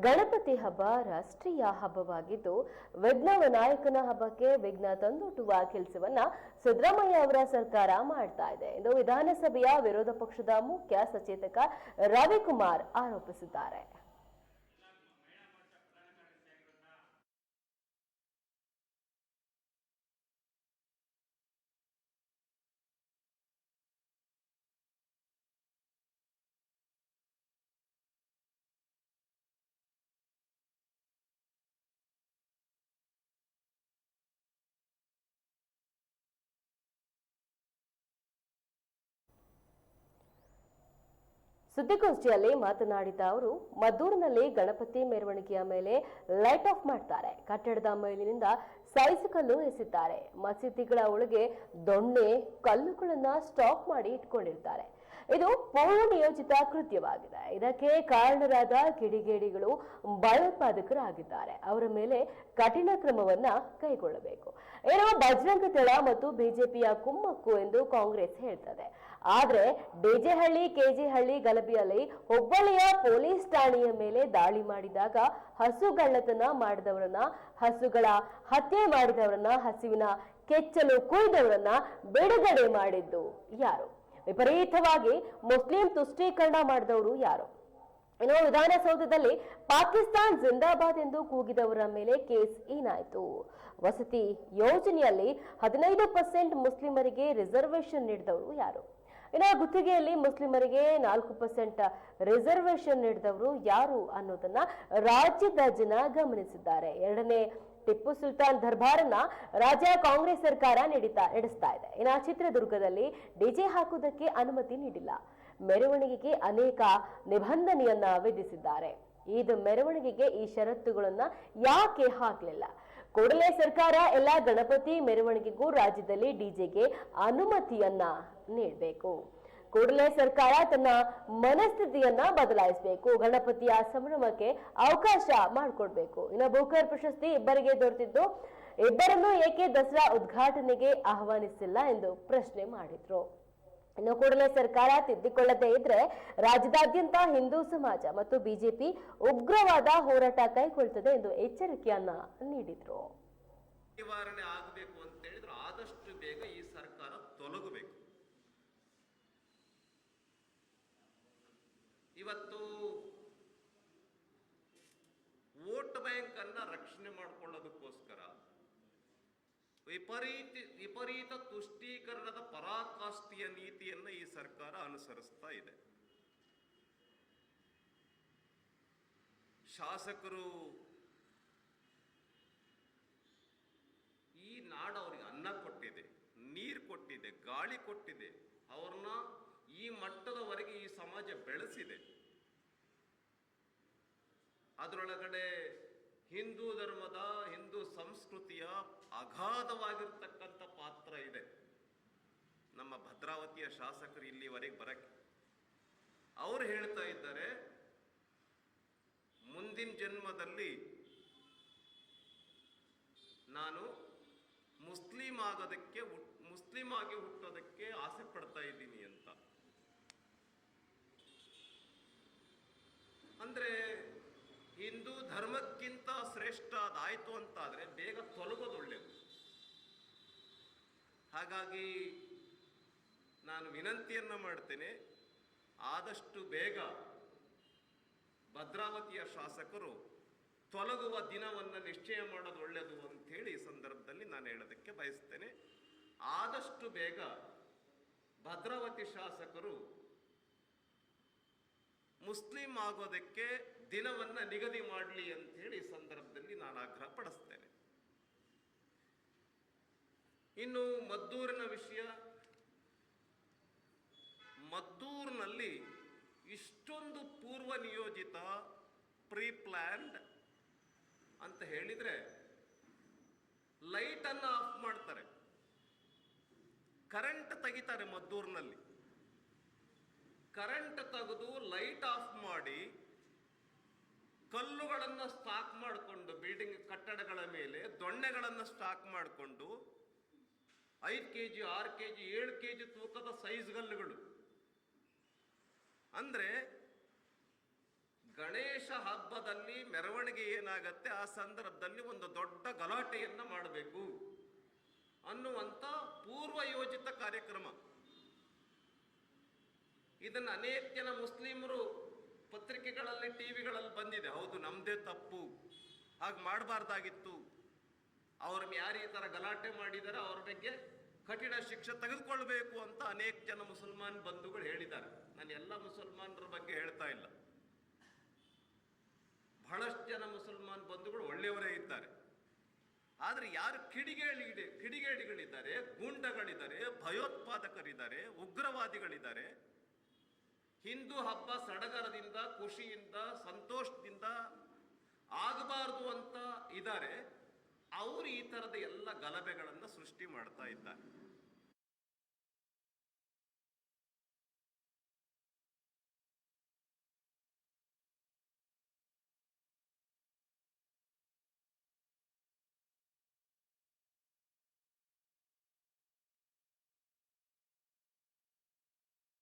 ಗಣಪತಿ ಹಬ್ಬ ರಾಷ್ಟ್ರೀಯ ಹಬ್ಬವಾಗಿದ್ದು ವಿಘ್ನ ವಿನಾಯಕನ ಹಬ್ಬಕ್ಕೆ ವಿಘ್ನ ತಂದೊಡ್ಡುವ ಕೆಲಸವನ್ನ ಸಿದ್ದರಾಮಯ್ಯ ಅವರ ಸರ್ಕಾರ ಮಾಡ್ತಾ ಇದೆ ಎಂದು ವಿಧಾನಸಭೆಯ ವಿರೋಧ ಪಕ್ಷದ ಮುಖ್ಯ ಸಚೇತಕ ರವಿಕುಮಾರ್ ಆರೋಪಿಸಿದ್ದಾರೆ. ಸುದ್ದಿಗೋಷ್ಠಿಯಲ್ಲಿ ಮಾತನಾಡಿದ ಅವರು ಮದ್ದೂರಿನಲ್ಲಿ ಗಣಪತಿ ಮೆರವಣಿಗೆಯ ಮೇಲೆ ಲೈಟ್ ಆಫ್ ಮಾಡ್ತಾರೆ, ಕಟ್ಟಡದ ಮೇಲಿನಿಂದ ಸೈಜ್ ಕಲ್ಲು ಎಸೆತಾರೆ, ಮಸೀದಿಗಳ ಒಳಗೆ ದೊಣ್ಣೆ ಕಲ್ಲುಗಳನ್ನ ಸ್ಟಾಕ್ ಮಾಡಿ ಇಟ್ಕೊಂಡಿರ್ತಾರೆ. ಇದು ಪೂರ್ವ ನಿಯೋಜಿತ ಕೃತ್ಯವಾಗಿದೆ. ಇದಕ್ಕೆ ಕಾರಣರಾದ ಕಿಡಿಗೇಡಿಗಳು ಭಯೋತ್ಪಾದಕರಾಗಿದ್ದಾರೆ. ಅವರ ಮೇಲೆ ಕಠಿಣ ಕ್ರಮವನ್ನ ಕೈಗೊಳ್ಳಬೇಕು. ಏನೋ ಬಜರಂಗ ದಳ ಮತ್ತು ಬಿಜೆಪಿಯ ಕುಮ್ಮಕ್ಕು ಎಂದು ಕಾಂಗ್ರೆಸ್ ಹೇಳ್ತದೆ. ಆದ್ರೆ ಡಿಜೆಹಳ್ಳಿ ಕೆಜೆಹಳ್ಳಿ ಗಲಭೆಯಲ್ಲಿ ಹುಬ್ಬಳ್ಳಿಯ ಪೊಲೀಸ್ ಠಾಣೆಯ ಮೇಲೆ ದಾಳಿ ಮಾಡಿದಾಗ ಹಸುಗಳ್ಳತನ ಮಾಡಿದವರನ್ನ, ಹಸುಗಳ ಹತ್ಯೆ ಮಾಡಿದವರನ್ನ, ಹಸುವಿನ ಕೆಚ್ಚಲು ಕುಯ್ದವರನ್ನ ಬಿಡುಗಡೆ ಮಾಡಿದ್ದು ಯಾರು? ವಿಪರೀತವಾಗಿ ಮುಸ್ಲಿಂ ತುಷ್ಟೀಕರಣ ಮಾಡಿದವರು ಯಾರು? ಇನ್ನು ವಿಧಾನಸೌಧದಲ್ಲಿ ಪಾಕಿಸ್ತಾನ್ ಜಿಂದಾಬಾದ್ ಎಂದು ಕೂಗಿದವರ ಮೇಲೆ ಕೇಸ್ ಏನಾಯ್ತು? ವಸತಿ ಯೋಜನೆಯಲ್ಲಿ 15% ಮುಸ್ಲಿಮರಿಗೆ ರಿಸರ್ವೇಶನ್ ನೀಡಿದವರು ಯಾರು? ಇನ್ನು ಗುತ್ತಿಗೆಯಲ್ಲಿ ಮುಸ್ಲಿಮರಿಗೆ 4% ರಿಸರ್ವೇಶನ್ ನೀಡಿದವರು ಯಾರು ಅನ್ನೋದನ್ನ ರಾಜ್ಯದ ಜನ ಗಮನಿಸಿದ್ದಾರೆ. ಎರಡನೇ ಟಿಪ್ಪು ಸುಲ್ತಾನ್ ದರ್ಬಾರನ್ನ ರಾಜ್ಯ ಕಾಂಗ್ರೆಸ್ ಸರ್ಕಾರ ನಡೆಸ್ತಾ ಇದೆ. ಇನ್ನು ಚಿತ್ರದುರ್ಗದಲ್ಲಿ ಡಿಜೆ ಹಾಕುವುದಕ್ಕೆ ಅನುಮತಿ ನೀಡಿಲ್ಲ. ಮೆರವಣಿಗೆಗೆ ಅನೇಕ ನಿಬಂಧನೆಯನ್ನ ವಿಧಿಸಿದ್ದಾರೆ. ಈದ್ ಮೆರವಣಿಗೆಗೆ ಈ ಷರತ್ತುಗಳನ್ನ ಯಾಕೆ ಹಾಕಲಿಲ್ಲ? ಕೂಡಲೇ ಸರ್ಕಾರ ಎಲ್ಲಾ ಗಣಪತಿ ಮೆರವಣಿಗೆಗೂ ರಾಜ್ಯದಲ್ಲಿ ಡಿಜೆಗೆ ಅನುಮತಿಯನ್ನ ನೀಡಬೇಕು. ಕೂಡಲೇ ಸರ್ಕಾರ ತನ್ನ ಮನಸ್ಥಿತಿಯನ್ನ ಬದಲಾಯಿಸಬೇಕು. ಗಣಪತಿಯ ಸಂಭ್ರಮಕ್ಕೆ ಅವಕಾಶ ಮಾಡಿಕೊಡ್ಬೇಕು. ಇನ್ನು ಬೂಕರ್ ಪ್ರಶಸ್ತಿ ಇಬ್ಬರಿಗೆ ದೊರೆತಿದ್ದು, ಇಬ್ಬರನ್ನು ಏಕೆ ದಸರಾ ಉದ್ಘಾಟನೆಗೆ ಆಹ್ವಾನಿಸಿಲ್ಲ ಎಂದು ಪ್ರಶ್ನೆ ಮಾಡಿದ್ರು. ಇನ್ನು ಕೂಡಲೇ ಸರ್ಕಾರ ತಿದ್ದಿಕೊಳ್ಳದೇ ಇದ್ರೆ ರಾಜ್ಯದಾದ್ಯಂತ ಹಿಂದೂ ಸಮಾಜ ಮತ್ತು ಬಿಜೆಪಿ ಉಗ್ರವಾದ ಹೋರಾಟ ಕೈಗೊಳ್ಳುತ್ತದೆ ಎಂದು ಎಚ್ಚರಿಕೆಯನ್ನ ನೀಡಿದ್ರು. ನಿವಾರಣೆ ಆಗಬೇಕು ಅಂತ ಹೇಳಿದ್ರೆ ಆದಷ್ಟು ಬೇಗ ಈ ಸರ್ಕಾರ ತೊಲಗಬೇಕು. ಇವತ್ತು ವೋಟ್ ಬ್ಯಾಂಕ್ ಅನ್ನ ರಕ್ಷಣೆ ಮಾಡಿಕೊಳ್ಳೋದಕ್ಕೋಸ್ಕರ ವಿಪರೀತ ತುಷ್ಟೀಕರಣದ ಪರಾಕಾಷ್ಠೆಯ ನೀತಿಯನ್ನ ಈ ಸರ್ಕಾರ ಅನುಸರಿಸ್ತಾ ಇದೆ. ಶಾಸಕರು ಈ ನಾಡು ಅವರಿಗೆ ಅನ್ನ ಕೊಟ್ಟಿದೆ, ನೀರು ಕೊಟ್ಟಿದೆ, ಗಾಳಿ ಕೊಟ್ಟಿದೆ, ಅವ್ರನ್ನ ಈ ಮಟ್ಟದವರೆಗೆ ಈ ಸಮಾಜ ಬೆಳೆಸಿದೆ. ಅದರೊಳಗಡೆ ಹಿಂದೂ ಧರ್ಮದ, ಹಿಂದೂ ಸಂಸ್ಕೃತಿಯ ಅಗಾಧವಾಗಿರ್ತಕ್ಕಂಥ ಪಾತ್ರ ಇದೆ. ನಮ್ಮ ಭದ್ರಾವತಿಯ ಶಾಸಕರು ಇಲ್ಲಿವರೆಗೆ ಬರಕ್ಕೆ ಅವರು ಹೇಳ್ತಾ ಇದ್ದಾರೆ, ಮುಂದಿನ ಜನ್ಮದಲ್ಲಿ ನಾನು ಮುಸ್ಲಿಂ ಆಗಿ ಹುಟ್ಟೋದಕ್ಕೆ ಆಸೆ ಪಡ್ತಾ ಇದ್ದೀನಿ ಅಂತ. ಅಂದ್ರೆ ಹಿಂದೂ ಧರ್ಮಕ್ಕಿಂತ ಶ್ರೇಷ್ಠ ಅದಾಯ್ತು ಅಂತಾದ್ರೆ ಬೇಗ ತೊಲಗೋದು ಒಳ್ಳೆಯದು. ಹಾಗಾಗಿ ನಾನು ವಿನಂತಿಯನ್ನ ಮಾಡ್ತೇನೆ, ಆದಷ್ಟು ಬೇಗ ಭದ್ರಾವತಿಯ ಶಾಸಕರು ತೊಲಗುವ ದಿನವನ್ನು ನಿಶ್ಚಯ ಮಾಡೋದು ಒಳ್ಳೆಯದು ಅಂಥೇಳಿ ಈ ಸಂದರ್ಭದಲ್ಲಿ ನಾನು ಹೇಳೋದಕ್ಕೆ ಬಯಸ್ತೇನೆ. ಆದಷ್ಟು ಬೇಗ ಭದ್ರಾವತಿ ಶಾಸಕರು ಮುಸ್ಲಿಂ ಆಗೋದಕ್ಕೆ ದಿನವನ್ನ ನಿಗದಿ ಮಾಡಲಿ ಅಂತ ಹೇಳಿ ಈ ಸಂದರ್ಭದಲ್ಲಿ ನಾನು ಆಗ್ರಹ ಪಡಿಸ್ತೇನೆ. ಇನ್ನು ಮದ್ದೂರಿನ ವಿಷಯ, ಮದ್ದೂರಿನಲ್ಲಿ ಇಷ್ಟೊಂದು ಪೂರ್ವ ನಿಯೋಜಿತ ಪ್ರೀ ಪ್ಲಾನ್ಡ್ ಅಂತ ಹೇಳಿದ್ರೆ ಲೈಟ್ ಅನ್ನ ಆಫ್ ಮಾಡ್ತಾರೆ, ಕರೆಂಟ್ ತೆಗಿತಾರೆ. ಮದ್ದೂರಿನಲ್ಲಿ ಕರೆಂಟ್ ತೆಗೆದು ಲೈಟ್ ಆಫ್ ಮಾಡಿ ಕಲ್ಲುಗಳನ್ನು ಸ್ಟಾಕ್ ಮಾಡಿಕೊಂಡು ಬಿಲ್ಡಿಂಗ್ ಕಟ್ಟಡಗಳ ಮೇಲೆ ದೊಣ್ಣೆಗಳನ್ನು ಸ್ಟಾಕ್ ಮಾಡಿಕೊಂಡು 5 kg 6 kg 7 kg ತೂಕದ ಸೈಜ್ ಗಲ್ಲುಗಳು. ಅಂದ್ರೆ ಗಣೇಶ ಹಬ್ಬದಲ್ಲಿ ಮೆರವಣಿಗೆ ಏನಾಗತ್ತೆ, ಆ ಸಂದರ್ಭದಲ್ಲಿ ಒಂದು ದೊಡ್ಡ ಗಲಾಟೆಯನ್ನ ಮಾಡಬೇಕು ಅನ್ನುವಂಥ ಪೂರ್ವ ಯೋಜಿತ ಕಾರ್ಯಕ್ರಮ. ಇದನ್ನು ಅನೇಕ ಜನ ಮುಸ್ಲಿಮರು ಪತ್ರಿಕೆಗಳಲ್ಲಿ, ಟಿವಿಗಳಲ್ಲಿ ಬಂದಿದೆ. ಹೌದು, ನಮ್ದೇ ತಪ್ಪು, ಹಾಗೆ ಮಾಡಬಾರ್ದಾಗಿತ್ತು, ಅವ್ರ ಯಾರು ಈ ಥರ ಗಲಾಟೆ ಮಾಡಿದ್ದಾರೆ ಅವ್ರ ಬಗ್ಗೆ ಕಠಿಣ ಶಿಕ್ಷೆ ತೆಗೆದುಕೊಳ್ಬೇಕು ಅಂತ ಅನೇಕ ಜನ ಮುಸಲ್ಮಾನ್ ಬಂಧುಗಳು ಹೇಳಿದ್ದಾರೆ. ನಾನು ಎಲ್ಲ ಮುಸಲ್ಮಾನರ ಬಗ್ಗೆ ಹೇಳ್ತಾ ಇಲ್ಲ, ಬಹಳಷ್ಟು ಜನ ಮುಸಲ್ಮಾನ್ ಬಂಧುಗಳು ಒಳ್ಳೆಯವರೇ ಇದ್ದಾರೆ. ಆದರೆ ಯಾರು ಕಿಡಿಗೇಡಿಗಳಿದ್ದಾರೆ, ಗೂಂಡಗಳಿದ್ದಾರೆ, ಭಯೋತ್ಪಾದಕರಿದ್ದಾರೆ, ಉಗ್ರವಾದಿಗಳಿದ್ದಾರೆ, ಹಿಂದೂ ಹಬ್ಬ ಸಡಗರದಿಂದ, ಖುಷಿಯಿಂದ, ಸಂತೋಷದಿಂದ ಆಗಬಾರ್ದು ಅಂತ ಇದ್ದಾರೆ, ಅವರು ಈ ಥರದ ಎಲ್ಲ ಗಲಭೆಗಳನ್ನು ಸೃಷ್ಟಿ ಮಾಡ್ತಾ ಇದ್ದಾರೆ.